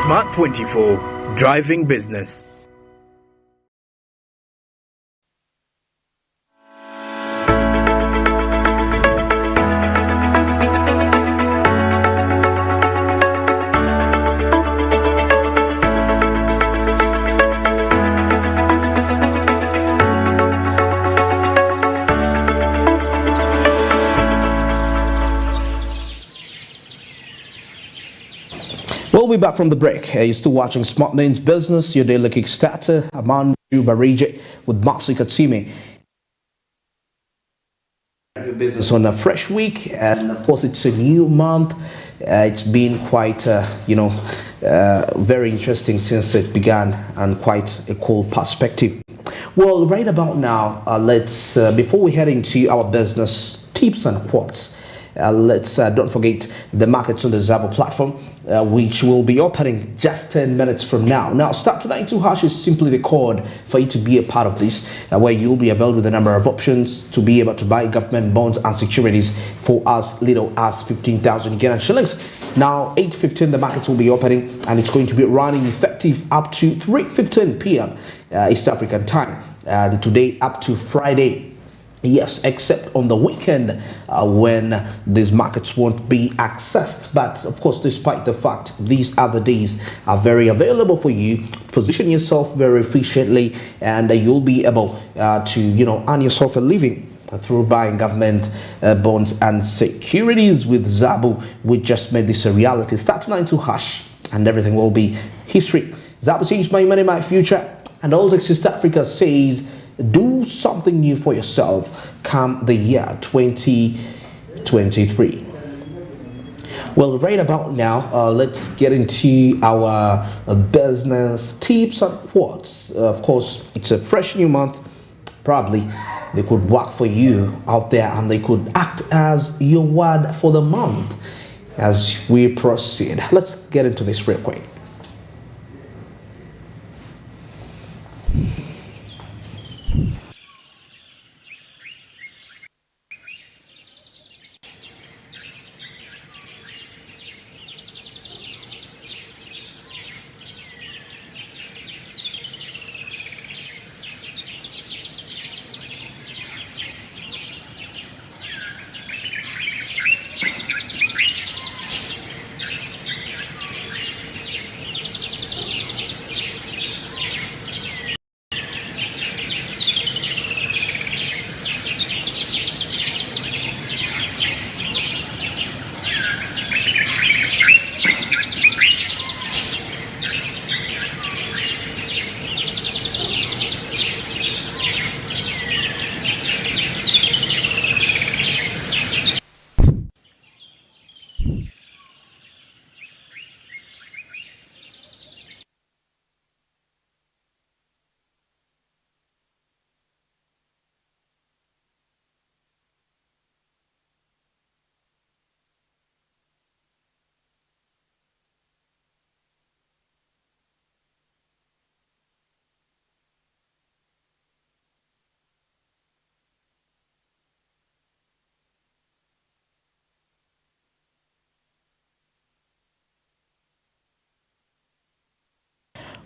Smart 24, driving business. We'll be back from the break. You're still watching Smart Means Business, your daily Kickstarter. Aman Barije with Maxi Katsime. Your business on a fresh week, and of course, it's a new month. It's been quite, very interesting since it began, and quite a cool perspective. Well, right about now, let's before we head into our business tips and quotes. Let's don't forget the markets on the Zabo platform, which will be opening just 10 minutes from now. Now, *92# is simply the code for you to be a part of this, where you'll be available with a number of options to be able to buy government bonds and securities for as little as 15,000 Ghana shillings. Now, 8:15 the markets will be opening, and it's going to be running effective up to 3:15 p.m. East African time, and today up to Friday. Yes, except on the weekend when these markets won't be accessed. But of course, despite the fact these other days are very available for you, position yourself very efficiently, and you'll be able to, earn yourself a living through buying government bonds and securities with Zabo. We just made this a reality. *92#, and everything will be history. Zabo says, "My money, my future," and all the East Africa says, do something new for yourself come the year 2023. Well, right about now, let's get into our business tips and quotes. Of course, it's a fresh new month. Probably they could work for you out there, and they could act as your word for the month as we proceed. Let's get into this real quick.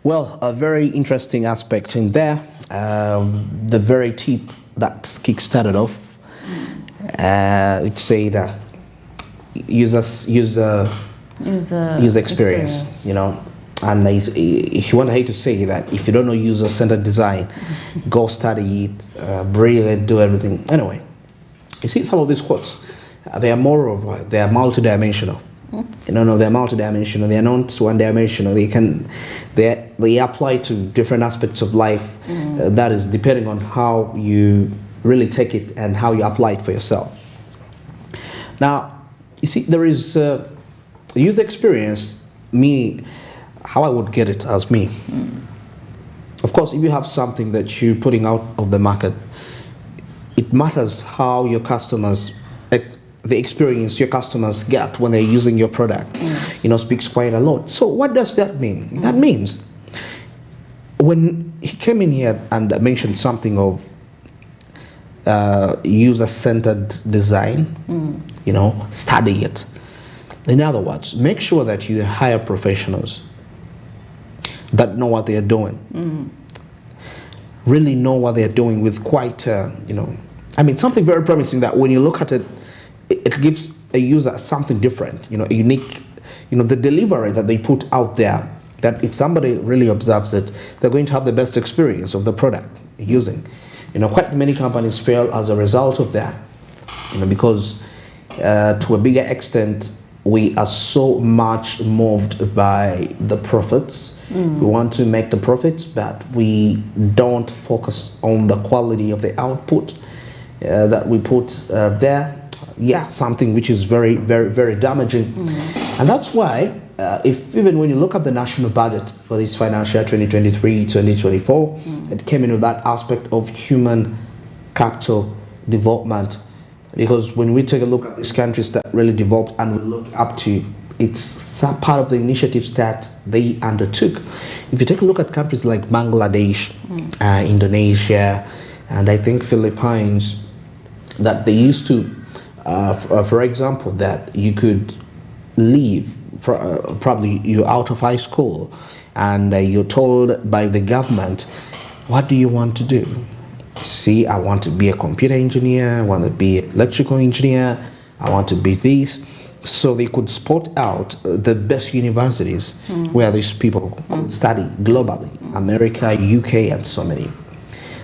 Well, a very interesting aspect in there. The very tip that kickstarted off, it said user experience, And if you want to say that, if you don't know user-centered design, go study it, breathe it, do everything. Anyway, you see some of these quotes, they are multidimensional. They're multidimensional. They are not one-dimensional. They apply to different aspects of life. That is depending on how you really take it and how you apply it for yourself. Now, you see, there is user experience. How I would get it as me. Of course, if you have something that you're putting out of the market, it matters how your customers, the experience your customers get when they're using your product, speaks quite a lot. So what does that mean? That means when he came in here and mentioned something of user-centered design, study it. In other words, make sure that you hire professionals that know what they are doing. Really know what they are doing with quite, something very promising that when you look at it, it gives a user something different, a unique, the delivery that they put out there, that if somebody really observes it, they're going to have the best experience of the product using. Quite many companies fail as a result of that, because to a bigger extent, we are so much moved by the profits. We want to make the profits, but we don't focus on the quality of the output that we put there. Yeah, something which is very, very, very damaging. And that's why, if even when you look at the national budget for this financial year 2023-2024, it came in with that aspect of human capital development. Because when we take a look at these countries that really developed and we look up to, it's part of the initiatives that they undertook. If you take a look at countries like Bangladesh, Indonesia, and I think Philippines, that they used to, for example, that you could leave, probably you're out of high school, and you're told by the government, what do you want to do? See, I want to be a computer engineer, I want to be an electrical engineer, I want to be this. So they could spot out the best universities where these people could study globally, America, UK, and so many.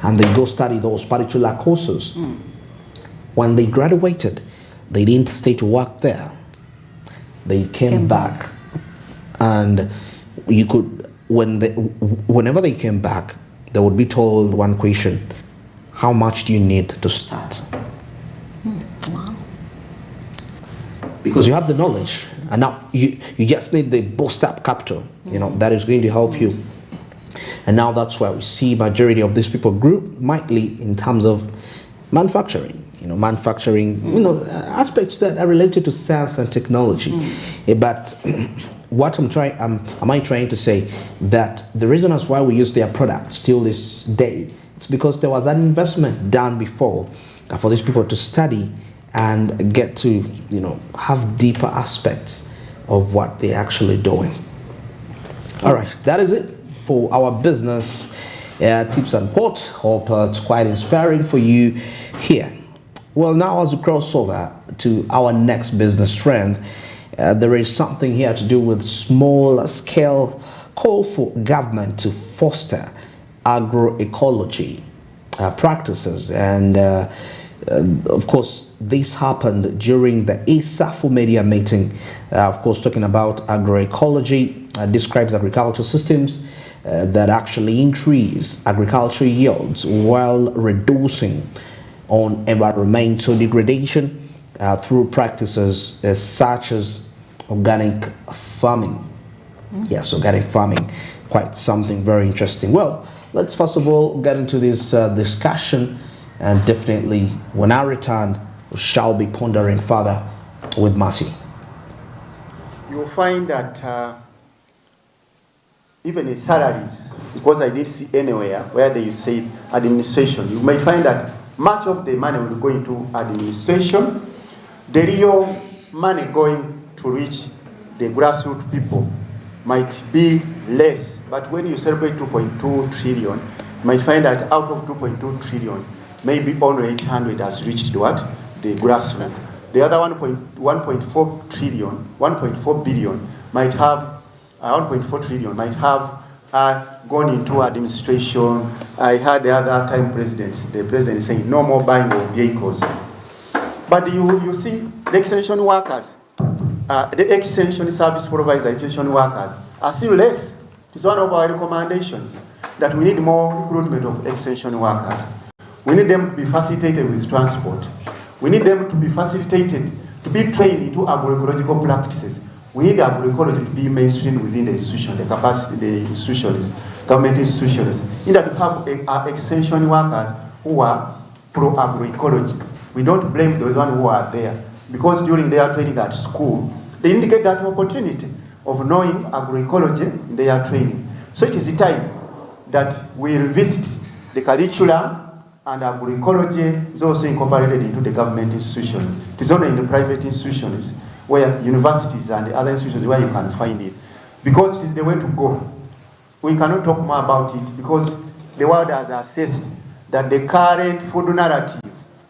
And they go study those particular courses. When they graduated, they didn't stay to work there. They came back. And you could, whenever they came back, they would be told one question: how much do you need to start? Wow. Because you have the knowledge, and now you just need the boost up capital, that is going to help you. And now that's why we see majority of these people group mightily in terms of manufacturing, aspects that are related to science and technology. But what am I trying to say, that the reason as why we use their product still this day, it's because there was an investment done before for these people to study and get to, have deeper aspects of what they're actually doing. All right, that is it for our business tips and quotes. Hope it's quite inspiring for you here. Well, now as we cross over to our next business trend, there is something here to do with small scale call for government to foster agroecology practices. And of course, this happened during the ASAFO media meeting, of course, talking about agroecology, describes agricultural systems that actually increase agricultural yields while reducing on environmental degradation through practices such as organic farming. Yes, organic farming, quite something very interesting. Well, let's first of all get into this discussion, and definitely when I return, we shall be pondering further with Mercy. You will find that even in salaries, because I didn't see anywhere where they say administration, you might find that much of the money will go into administration. The real money going to reach the grassroots people might be less, but when you celebrate 2.2 trillion, you might find that out of 2.2 trillion, maybe only 800 has reached what? The grassroots. The other 1.4 trillion, 1.4 billion might have, 1.4 trillion might have gone into administration. I heard the other time the president saying no more buying of vehicles. But you see the extension workers, the extension service providers, extension workers are still less. It's one of our recommendations that we need more recruitment of extension workers. We need them to be facilitated with transport. We need them to be facilitated, to be trained into agroecological practices. We need agroecology to be mainstreamed within the institution, the capacity, the institutions, government institutions. In that we have extension workers who are pro-agroecology. We don't blame those ones who are there, because during their training at school, they didn't get that opportunity of knowing agroecology in their training. So it is the time that we revisit the curriculum, and agroecology is also incorporated into the government institution. It is only in the private institutions, where universities and the other institutions where you can find it, because it is the way to go. we cannot talk more about it because the world has assessed that the current food narrative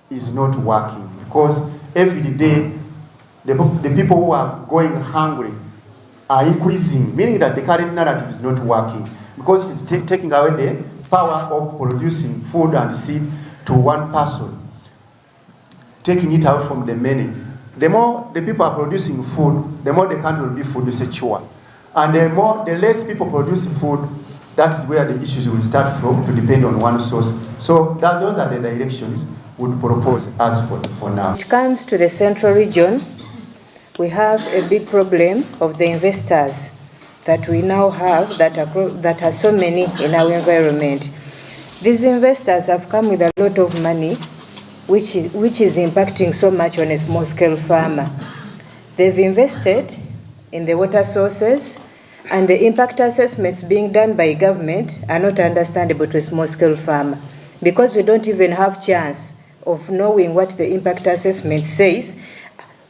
is not working, because every day the people who are going hungry are increasing, meaning that the current narrative is not working because it is taking away the power of producing food and seed to one person, taking it out from the many. The more the people are producing food, the more the country will be food secure. And the less people produce food, that is where the issues will start from, to depend on one source. So those are the directions we would propose as for now. When it comes to the central region, we have a big problem of the investors that we now have that are so many in our environment. These investors have come with a lot of money, which is impacting so much on a small-scale farmer. They've invested in the water sources, and the impact assessments being done by government are not understandable to a small-scale farmer, because we don't even have chance of knowing what the impact assessment says.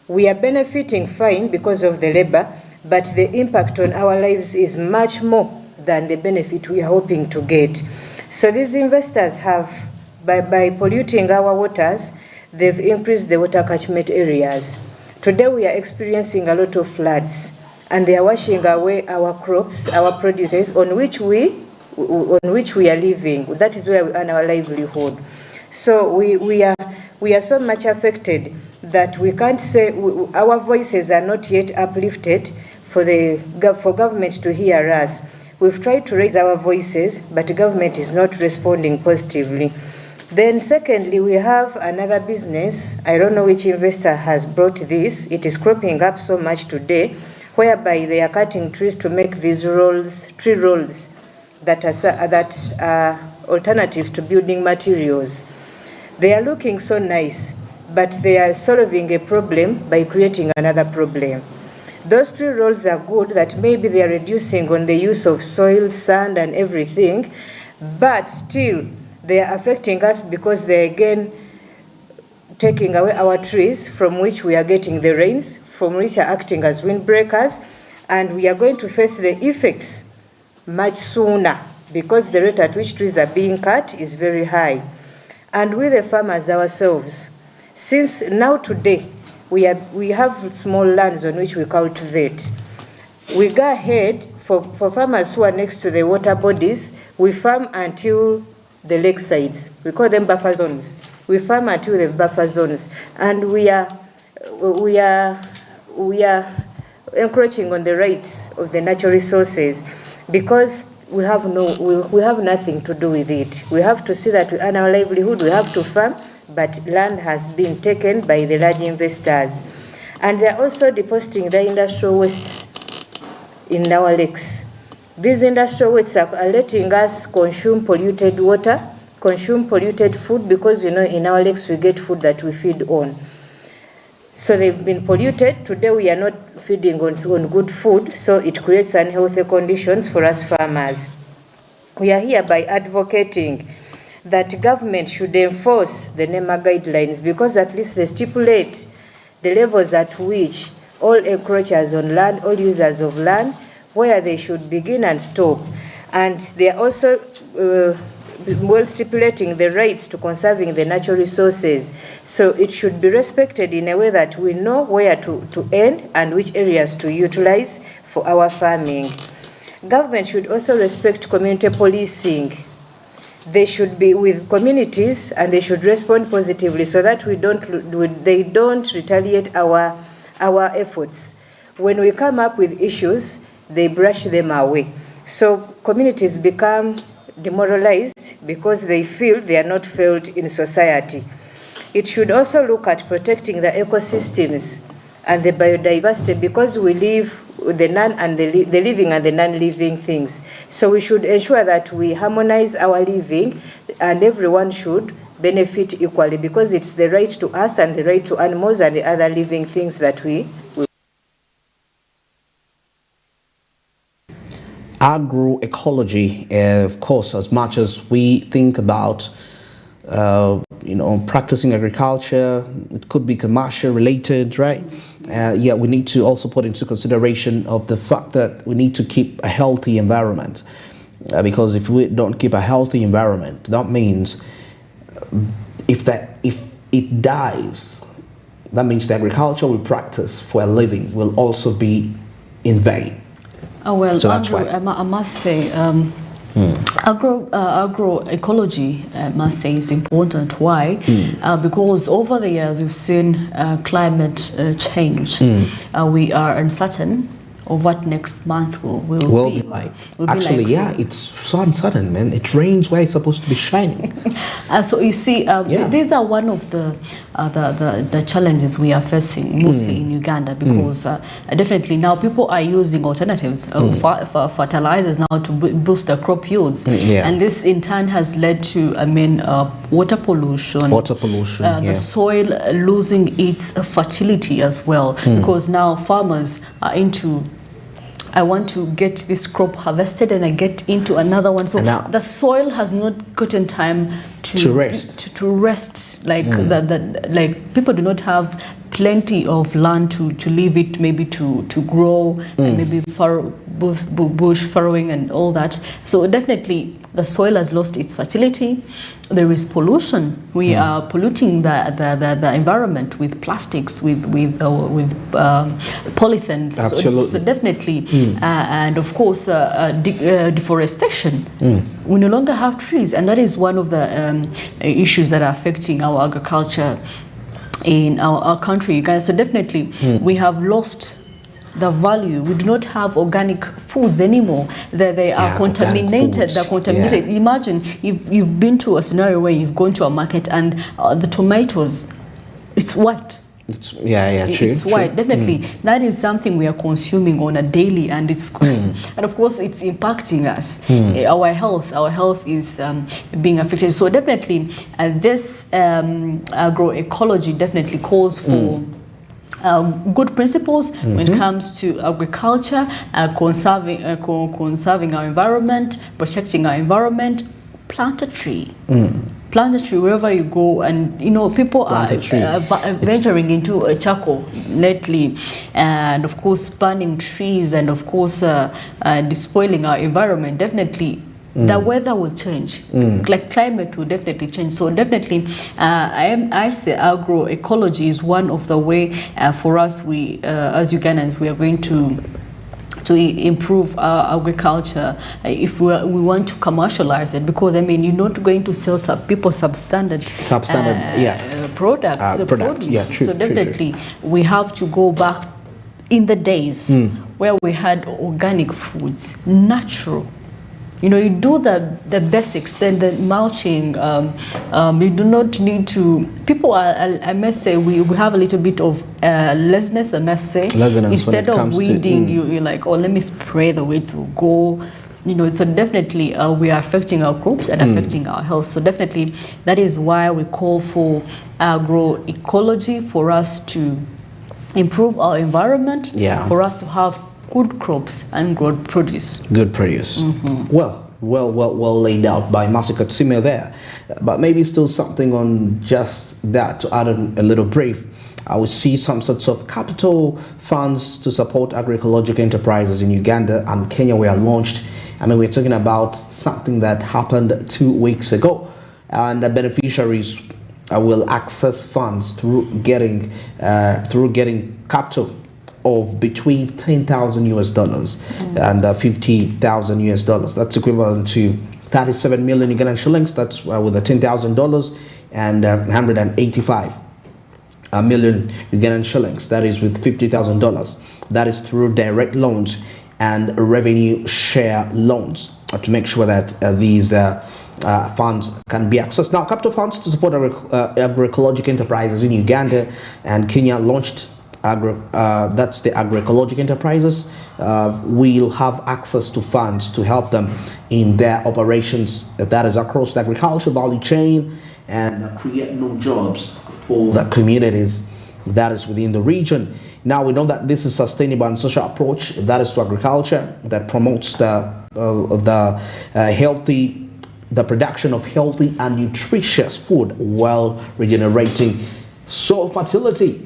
We are benefiting fine because of the labor, but the impact on our lives is much more than the benefit we are hoping to get. So these investors have, by polluting our waters, they've increased the water catchment areas. Today we are experiencing a lot of floods, and they are washing away our crops, our produces on which we are living. That is where we earn our livelihood. So we are so much affected that we can't say our voices are not yet uplifted for government to hear us. We've tried to raise our voices, but government is not responding positively. Then secondly, we have another business. I don't know which investor has brought this. It is cropping up so much today, whereby they are cutting trees to make these tree rolls that are alternatives to building materials. They are looking so nice, but they are solving a problem by creating another problem. Those tree rolls are good, that maybe they are reducing on the use of soil, sand, and everything, but still they are affecting us because they are again taking away our trees from which we are getting the rains, from which are acting as windbreakers, and we are going to face the effects much sooner because the rate at which trees are being cut is very high. And with the farmers ourselves, since now today we have small lands on which we cultivate, we go ahead for farmers who are next to the water bodies, we farm until the lakesides. We call them buffer zones. We farm until the buffer zones, and we are encroaching on the rights of the natural resources because we have nothing to do with it. We have to see that we earn our livelihood. We have to farm, but land has been taken by the large investors, and they are also depositing the industrial wastes in our lakes. These industrial wastes are letting us consume polluted water, consume polluted food, because in our lakes we get food that we feed on. So they've been polluted. Today we are not feeding on good food, so it creates unhealthy conditions for us farmers. We are here by advocating that government should enforce the NEMA guidelines, because at least they stipulate the levels at which all encroachers on land, all users of land, where they should begin and stop. And they are also well stipulating the rights to conserving the natural resources. So it should be respected in a way that we know where to end and which areas to utilize for our farming. Government should also respect community policing. They should be with communities and they should respond positively so that they don't retaliate our efforts. When we come up with issues, they brush them away. So communities become demoralized because they feel they are not felt in society. It should also look at protecting the ecosystems and the biodiversity, because we live with the living and the non-living things. So we should ensure that we harmonize our living, and everyone should benefit equally, because it's the right to us and the right to animals and the other living things that we Agroecology, of course, as much as we think about practicing agriculture, it could be commercial related, right? We need to also put into consideration of the fact that we need to keep a healthy environment. because if we don't keep a healthy environment, that means if it dies, that means the agriculture we practice for a living will also be in vain. Well, So that's why. I must say, agroecology, I must say, is important. Why? Because over the years we've seen climate change. We are uncertain of what next month will be like. Will be Actually, like. yeah, it's so uncertain, man. It rains where it's supposed to be shining. So you see, these are one of the challenges we are facing, mostly in Uganda, because definitely now people are using alternatives, fertilizers now to boost the crop yields, and this in turn has led to, water pollution. The soil losing its fertility as well, because now farmers are into, I want to get this crop harvested and I get into another one. So now, the soil has not gotten time to rest. To rest, like like people do not have plenty of land to leave it, maybe to grow, and maybe bush furrowing and all that. So definitely the soil has lost its fertility. There is pollution. We are polluting the environment with plastics, with polythenes. Absolutely. So definitely, and of course, deforestation. We no longer have trees, and that is one of the issues that are affecting our agriculture in our country, guys. So definitely, we have lost the value. We do not have organic foods anymore. They are contaminated. They're contaminated. Imagine if you've been to a scenario where you've gone to a market and the tomatoes, it's white. True. It's white. Definitely, that is something we are consuming on a daily, and it's and of course it's impacting us. Our health is being affected. So definitely, this agroecology definitely calls for good principles when it comes to agriculture, conserving our environment, protecting our environment. Plant a tree. Plant a tree wherever you go, and people are venturing into a charcoal lately, and of course planting trees, and of course despoiling our environment. Definitely the weather will change, like climate will definitely change. So definitely I say agroecology is one of the way for us, we as Ugandans, we are going to improve our agriculture if we want to commercialize it, because you're not going to sell people substandard products. So definitely we have to go back in the days where we had organic foods, natural. You do the basics, then the mulching. You do not need to. People are, I must say, we have a little bit of laziness, I must say. Instead of weeding, you're like, oh, let me spray the way to go. So definitely we are affecting our crops and affecting our health. So definitely that is why we call for agroecology, for us to improve our environment, for us to have good crops and good produce. Well laid out by Masika Tsime there. But maybe still something on just that to add on a little brief. I would see some sorts of capital funds to support agroecological enterprises in Uganda and Kenya were launched. We're talking about something that happened 2 weeks ago, and the beneficiaries will access funds through getting capital of between $10,000 and $50,000. That's equivalent to 37 million Ugandan shillings. That's with the $10,000 and 185 million Ugandan shillings. That is with $50,000. That is through direct loans and revenue share loans to make sure that these funds can be accessed. Now, capital funds to support agroecological enterprises in Uganda and Kenya launched. That's the agroecological enterprises will have access to funds to help them in their operations, that is across the agricultural value chain, and create new jobs for the communities that is within the region. Now we know that this is sustainable and social approach that is to agriculture that promotes the production of healthy and nutritious food while regenerating soil fertility.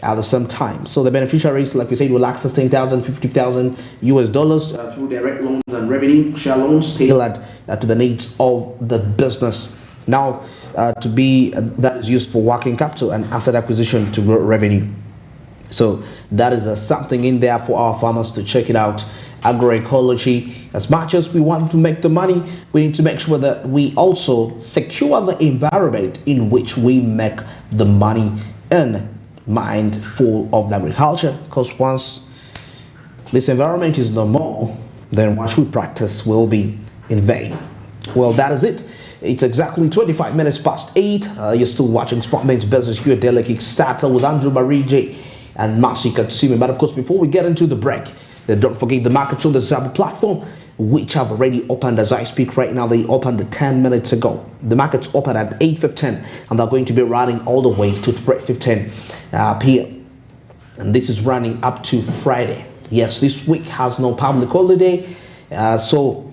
at the same time. So the beneficiaries, like we said, will access 10,000, 50,000 US dollars through direct loans and revenue share loans tailored to the needs of the business. Now, that is used for working capital and asset acquisition to grow revenue. So that is something in there for our farmers to check it out. Agroecology. As much as we want to make the money, we need to make sure that we also secure the environment in which we make the money and mindful of the agriculture, because once this environment is no more, then what we practice will be in vain. Well, that is it. It's exactly 25 minutes past 8. You're still watching STARTIMES Business here, Daily Kickstarter with Andrew Barije and Masi Katsumi. But of course, before we get into the break, don't forget the markets on the Zabu platform, which have already opened as I speak right now. They opened 10 minutes ago. The markets opened at 8:15, and they're going to be running all the way to 3:15 p.m. And this is running up to Friday. Yes, this week has no public holiday, so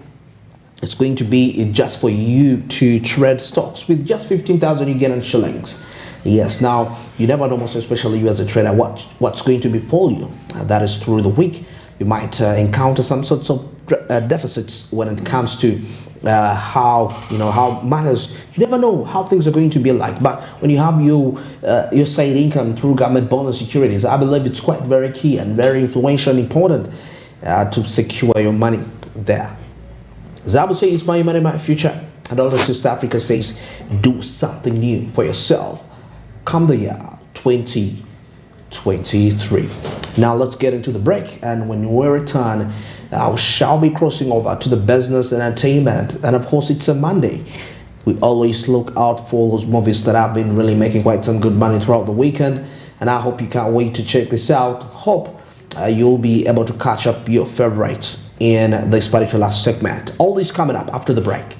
it's going to be just for you to trade stocks with just 15,000 Ugandan shillings. Yes, now you never know, most especially you as a trader, what's going to befall you. That is through the week. You might encounter some sorts of deficits when it comes to how matters. You never know how things are going to be like. But when you have your side income through government bond securities, I believe it's quite very key and very influential and important to secure your money there. Zabu says, my money, my future. And also Sister Africa says, do something new for yourself come the year 2023. Now let's get into the break, and when we return, I shall be crossing over to the business and entertainment. And of course, it's a Monday. We always look out for those movies that have been really making quite some good money throughout the weekend, and I hope you can't wait to check this out. Hope you'll be able to catch up your favorites in this particular segment. All this coming up after the break.